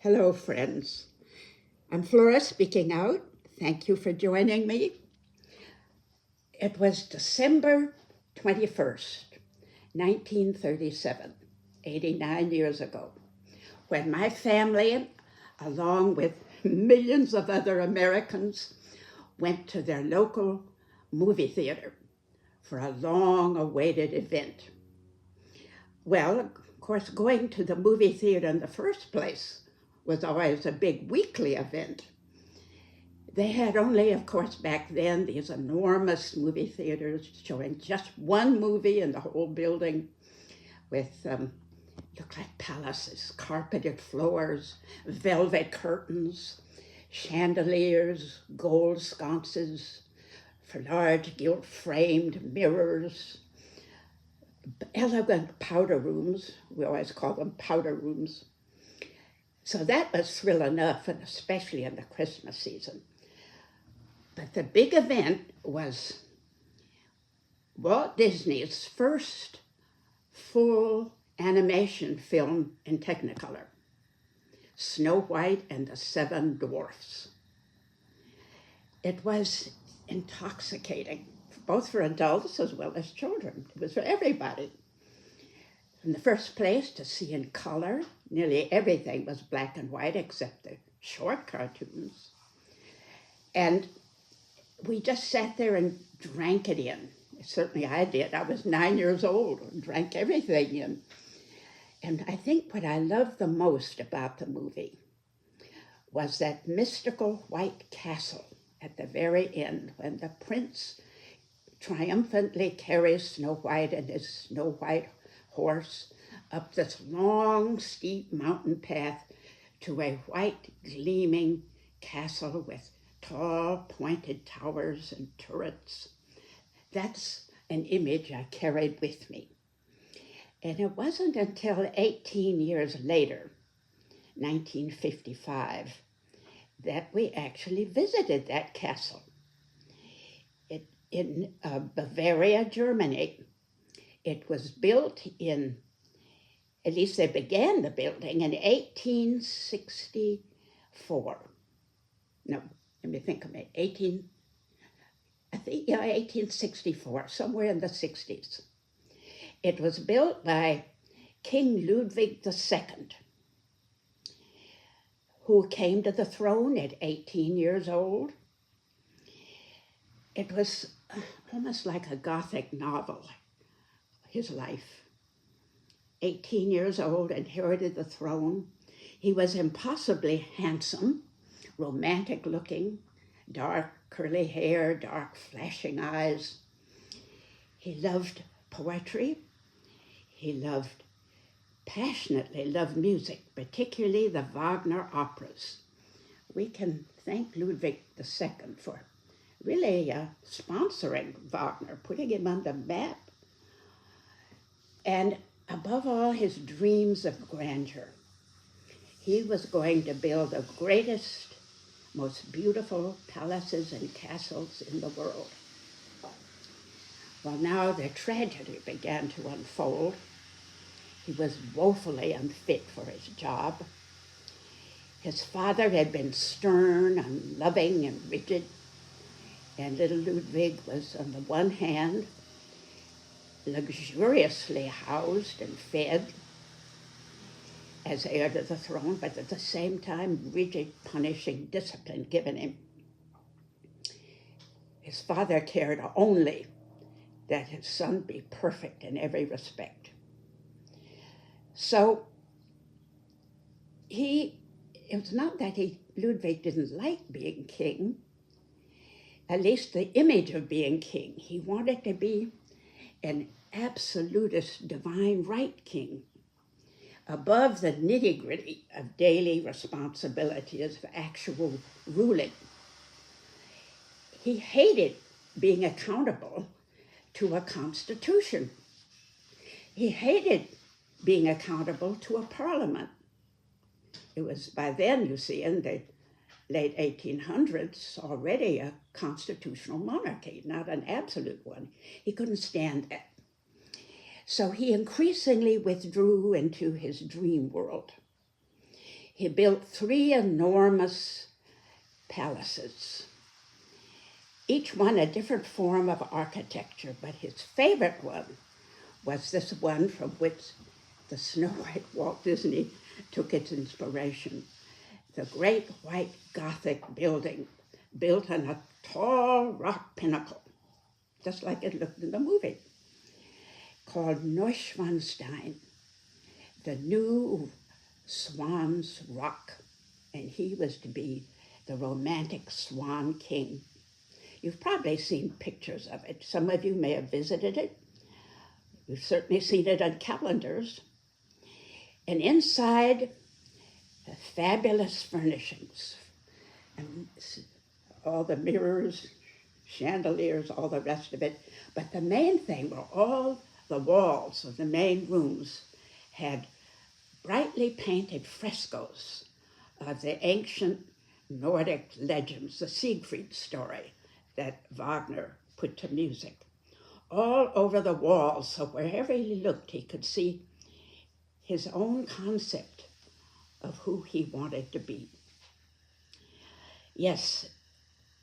Hello, friends. I'm Flora speaking out. Thank you for joining me. It was December 21st, 1937, 89 years ago, when my family, along with millions of other Americans, went to their local movie theater for a long-awaited event. Well, of course, going to the movie theater in the first place was always a big weekly event. They had only, of course, back then, these enormous movie theaters showing just one movie in the whole building with, looked like palaces, carpeted floors, velvet curtains, chandeliers, gold sconces, for large gilt-framed mirrors, elegant powder rooms. We always call them powder rooms. So that was thrill enough, and especially in the Christmas season. But the big event was Walt Disney's first full animation film in Technicolor, Snow White and the Seven Dwarfs. It was intoxicating, both for adults as well as children. It was for everybody. In the first place, to see in color, nearly everything was black and white except the short cartoons. And we just sat there and drank it in. Certainly I did. I was 9 years old and drank everything in. And I think what I loved the most about the movie was that mystical white castle at the very end when the prince triumphantly carries Snow White and his snow white horse up this long, steep mountain path to a white, gleaming castle with tall, pointed towers and turrets. That's an image I carried with me. And it wasn't until 18 years later, 1955, that we actually visited that castle. In Bavaria, Germany. It was built at least they began the building in 1864. No, let me think of it. 1864, somewhere in the 60s. It was built by King Ludwig II, who came to the throne at 18 years old. It was almost like a Gothic novel, his life. 18 years old, inherited the throne. He was impossibly handsome, romantic looking, dark curly hair, dark flashing eyes. He loved poetry. He passionately loved music, particularly the Wagner operas. We can thank Ludwig II for really sponsoring Wagner, putting him on the map. And above all his dreams of grandeur, he was going to build the greatest, most beautiful palaces and castles in the world. Well, now the tragedy began to unfold. He was woefully unfit for his job. His father had been stern and loving and rigid, and little Ludwig was, on the one hand, luxuriously housed and fed as heir to the throne, but at the same time, rigid, punishing discipline given him. His father cared only that his son be perfect in every respect. So it was not that Ludwig didn't like being king, at least the image of being king. He wanted to be an absolutist divine right king, above the nitty-gritty of daily responsibilities of actual ruling. He hated being accountable to a constitution. He hated being accountable to a parliament. It was by then, you see, in the late 1800s, already a constitutional monarchy, not an absolute one. He couldn't stand that. So he increasingly withdrew into his dream world. He built 3 enormous palaces, each one a different form of architecture, but his favorite one was this one from which the Snow White Walt Disney took its inspiration. The great white Gothic building built on a tall rock pinnacle, just like it looked in the movie, called Neuschwanstein, the new Swan's Rock. And he was to be the romantic Swan King. You've probably seen pictures of it. Some of you may have visited it. You've certainly seen it on calendars. And inside, fabulous furnishings, and all the mirrors, chandeliers, all the rest of it. But the main thing were all the walls of the main rooms had brightly painted frescoes of the ancient Nordic legends, the Siegfried story that Wagner put to music, all over the walls, so wherever he looked, he could see his own concept of who he wanted to be. Yes,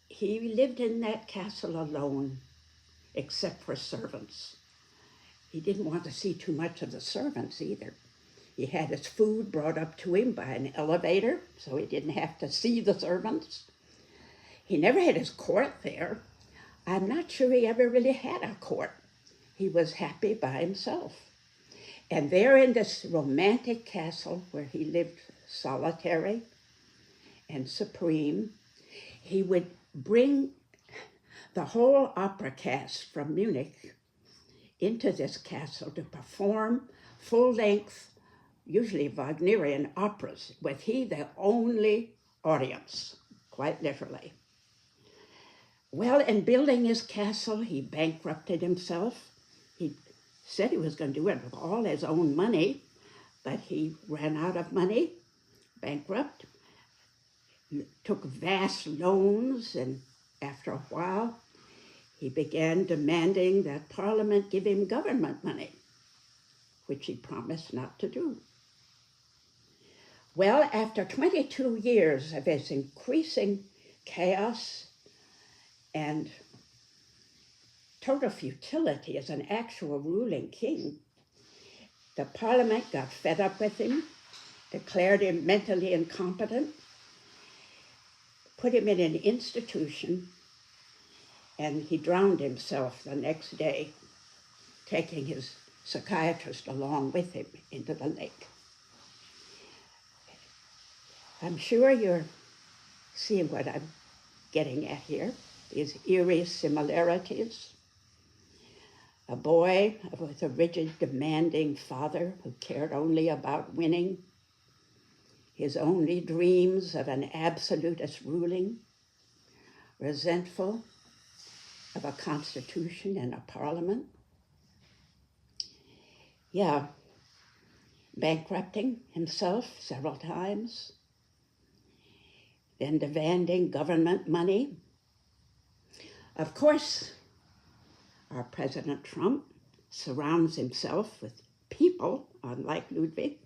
he lived in that castle alone, except for servants. He didn't want to see too much of the servants either. He had his food brought up to him by an elevator, so he didn't have to see the servants. He never had his court there. I'm not sure he ever really had a court. He was happy by himself. And there in this romantic castle where he lived solitary and supreme, he would bring the whole opera cast from Munich into this castle to perform full-length, usually Wagnerian operas, with he the only audience, quite literally. Well, in building his castle, he bankrupted himself. He said he was going to do it with all his own money, but he ran out of money, bankrupt, took vast loans, and after a while, he began demanding that Parliament give him government money, which he promised not to do. Well, after 22 years of his increasing chaos and total futility as an actual ruling king, the Parliament got fed up with him, declared him mentally incompetent, put him in an institution, and he drowned himself the next day, taking his psychiatrist along with him into the lake. I'm sure you're seeing what I'm getting at here, these eerie similarities. A boy with a rigid, demanding father who cared only about winning, his only dreams of an absolutist ruling, resentful of a constitution and a parliament. Yeah, bankrupting himself several times, then demanding government money. Of course, our President Trump surrounds himself with people, unlike Ludwig,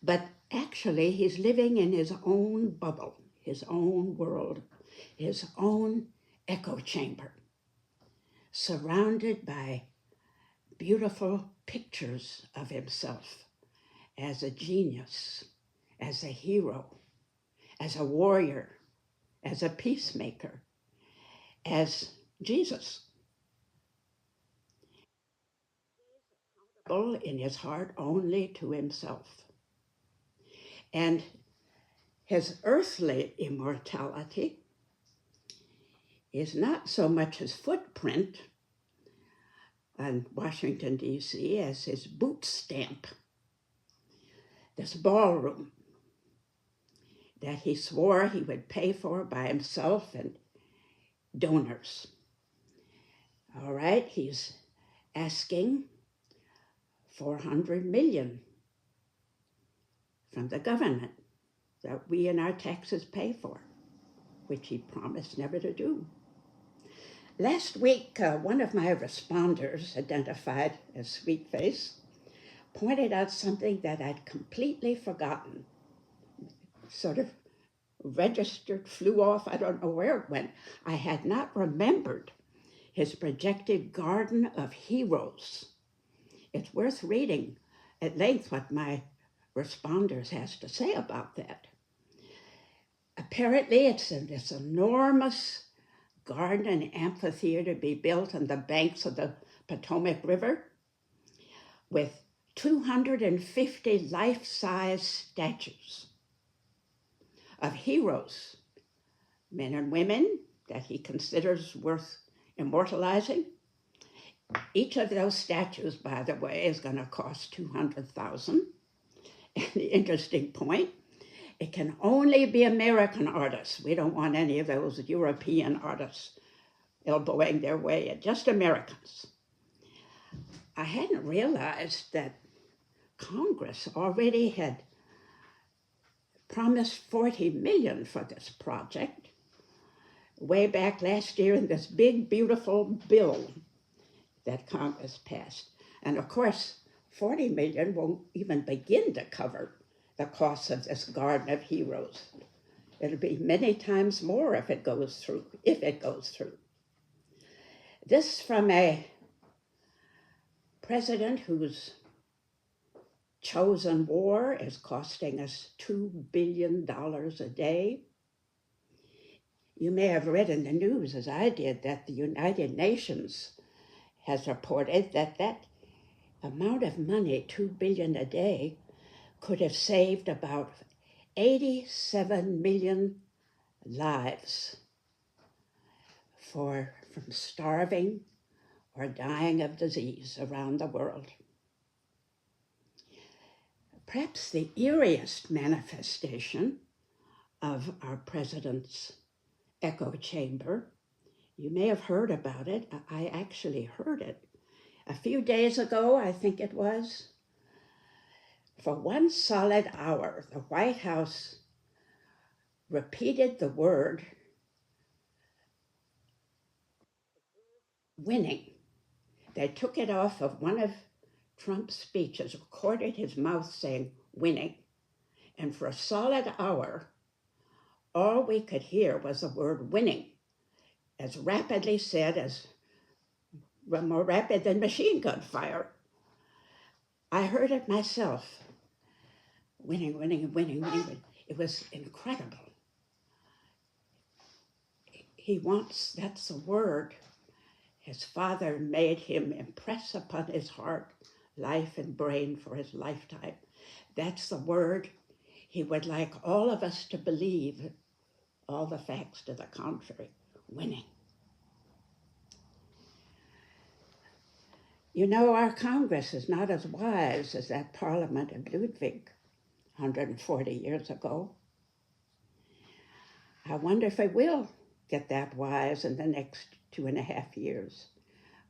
but actually he's living in his own bubble, his own world, his own echo chamber, surrounded by beautiful pictures of himself as a genius, as a hero, as a warrior, as a peacemaker, as Jesus. In his heart only to himself. And his earthly immortality is not so much his footprint on Washington, D.C., as his boot stamp, this ballroom that he swore he would pay for by himself and donors. All right, he's asking $400 million from the government that we and our taxes pay for, which he promised never to do. Last week, one of my responders, identified as Sweetface, pointed out something that I'd completely forgotten. sort of registered, flew off. I don't know where it went. I had not remembered his projected Garden of Heroes. It's worth reading at length what my responders has to say about that. Apparently, it's in this enormous garden and amphitheater to be built on the banks of the Potomac River with 250 life-size statues of heroes, men and women that he considers worth immortalizing. Each of those statues, by the way, is going to cost $200,000. And the interesting point, it can only be American artists. We don't want any of those European artists elbowing their way in, just Americans. I hadn't realized that Congress already had promised $40 million for this project way back last year in this big, beautiful bill that Congress passed. And of course, $40 million won't even begin to cover the cost of this Garden of Heroes. It'll be many times more if it goes through. This from a president whose chosen war is costing us $2 billion a day. You may have read in the news, as I did, that the United Nations has reported that that amount of money, $2 billion a day, could have saved about 87 million lives from starving or dying of disease around the world. Perhaps the eeriest manifestation of our president's echo chamber, you may have heard about it. I actually heard it a few days ago, I think it was. For 1 solid hour, the White House repeated the word winning. They took it off of one of Trump's speeches, recorded his mouth saying winning. And for a solid hour, all we could hear was the word winning, as rapidly said as more rapid than machine gun fire. I heard it myself. Winning, winning, winning, winning. It was incredible. He wants, that's a word his father made him impress upon his heart, life and brain for his lifetime. That's the word he would like all of us to believe, all the facts to the contrary, winning. You know, our Congress is not as wise as that Parliament of Ludwig 140 years ago. I wonder if it will get that wise in the next 2.5 years.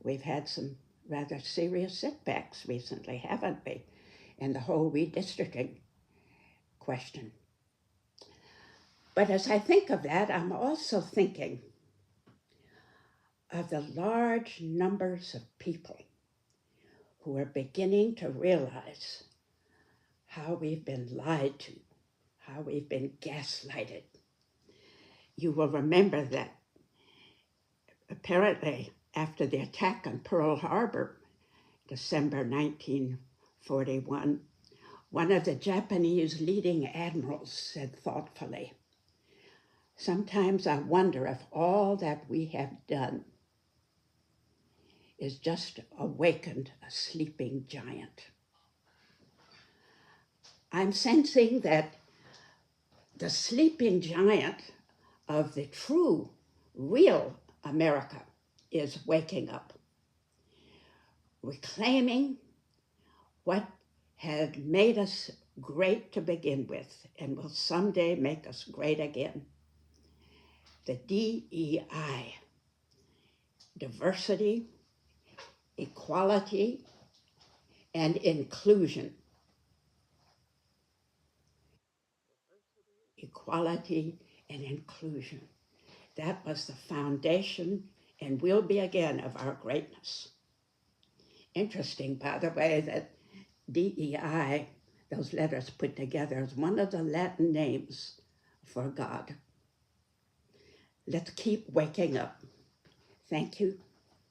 We've had some rather serious setbacks recently, haven't we, in the whole redistricting question. But as I think of that, I'm also thinking of the large numbers of people who are beginning to realize how we've been lied to, how we've been gaslighted. You will remember that apparently after the attack on Pearl Harbor, December 1941, one of the Japanese leading admirals said thoughtfully, "Sometimes I wonder if all that we have done is just awakened a sleeping giant." I'm sensing that the sleeping giant of the true, real America is waking up, reclaiming what had made us great to begin with and will someday make us great again. The DEI, diversity, equality, and inclusion. Equality and inclusion. That was the foundation and will be again of our greatness. Interesting, by the way, that DEI those letters put together as one of the Latin names for God. Let's keep waking up. Thank you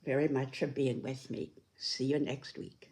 very much for being with me. See you next week.